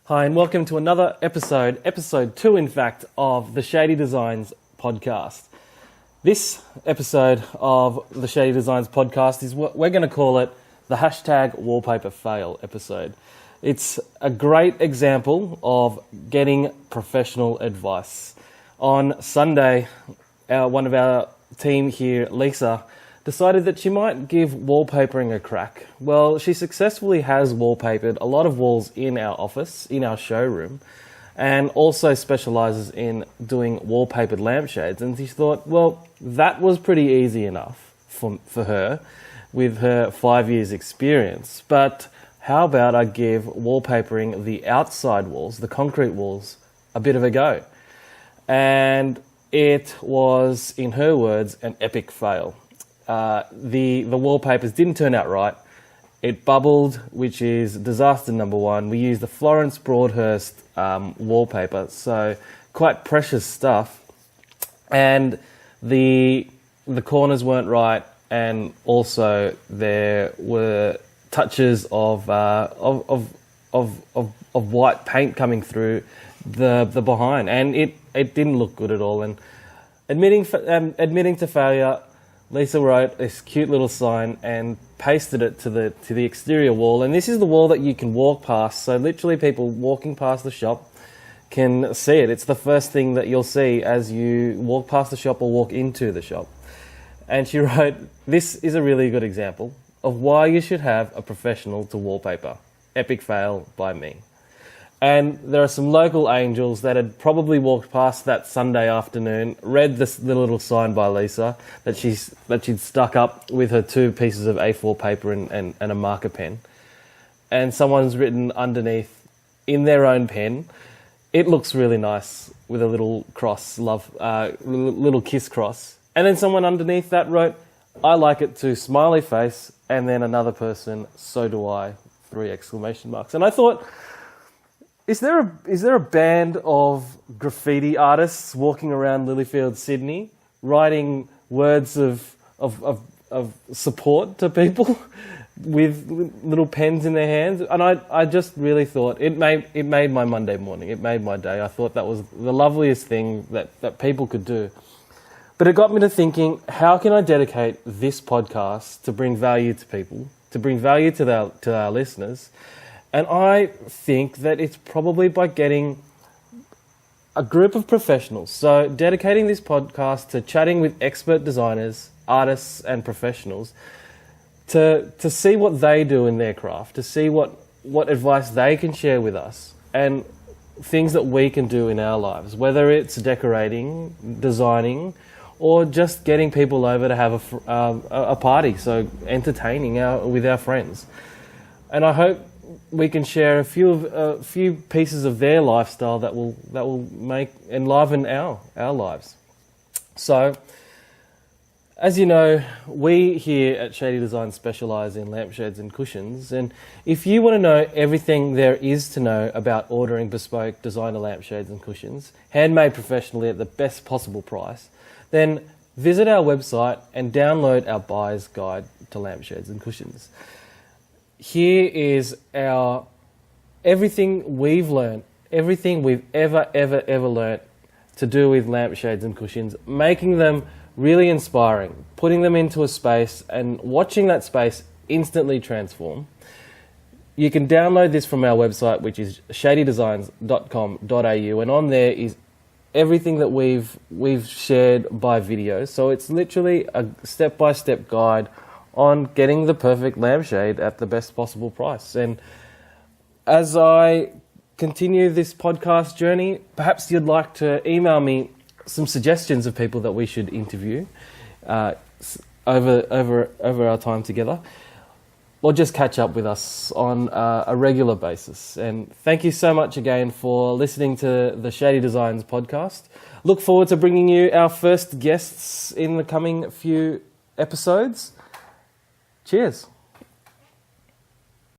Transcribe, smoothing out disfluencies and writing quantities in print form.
Hi, and welcome to another episode 2 in fact, of the Shady Designs podcast. This episode of the Shady Designs podcast is what we're going to call it the hashtag wallpaper fail episode. It's a great example of getting professional advice. On Sunday, one of our team here, Lisa, decided that she might give wallpapering a crack. Well, she successfully has wallpapered a lot of walls in our office, in our showroom, and also specialises in doing wallpapered lampshades. And she thought, well, that was pretty easy enough for her with her 5 years experience. But how about I give wallpapering the outside walls, the concrete walls, a bit of a go? And it was, in her words, an epic fail. The wallpapers didn't turn out right. It bubbled, which is disaster number one. We used the Florence Broadhurst wallpaper, so quite precious stuff. And the corners weren't right, and also there were touches of white paint coming through the behind, and it didn't look good at all. And admitting to failure, Lisa wrote this cute little sign and pasted it to the exterior wall. And this is the wall that you can walk past. So literally people walking past the shop can see it. It's the first thing that you'll see as you walk past the shop or walk into the shop. And she wrote, "This is a really good example of why you should have a professional to wallpaper. Epic fail by me." And there are some local angels that had probably walked past that Sunday afternoon, read the little sign by Lisa that she'd stuck up with her 2 pieces of A4 paper and a marker pen. And someone's written underneath in their own pen, "It looks really nice," with a little cross, little kiss cross. And then someone underneath that wrote, "I like it too," smiley face. And then another person, "So do I," 3 exclamation marks. And I thought, Is there a band of graffiti artists walking around Lilyfield, Sydney, writing words of support to people with little pens in their hands? And I just really thought it made my Monday morning. It made my day. I thought that was the loveliest thing that people could do. But it got me to thinking, how can I dedicate this podcast to bring value to people, to bring value to our listeners? And I think that it's probably by getting a group of professionals. So dedicating this podcast to chatting with expert designers, artists and professionals to see what they do in their craft, to see what advice they can share with us and things that we can do in our lives, whether it's decorating, designing, or just getting people over to have a party, so entertaining with our friends. And I hope we can share a few pieces of their lifestyle that will enliven our lives. So, as you know, we here at Shady Design specialise in lampshades and cushions. And if you want to know everything there is to know about ordering bespoke designer lampshades and cushions, handmade professionally at the best possible price, then visit our website and download our buyer's guide to lampshades and cushions. Here is everything we've learned, everything we've ever learned to do with lampshades and cushions, making them really inspiring, putting them into a space and watching that space instantly transform. You can download this from our website, which is shadydesigns.com.au, and on there is everything that we've shared by video. So it's literally a step-by-step guide on getting the perfect lampshade at the best possible price. And as I continue this podcast journey, perhaps you'd like to email me some suggestions of people that we should interview over our time together, or just catch up with us on a regular basis. And thank you so much again for listening to the Shady Designs podcast. Look forward to bringing you our first guests in the coming few episodes. Cheers.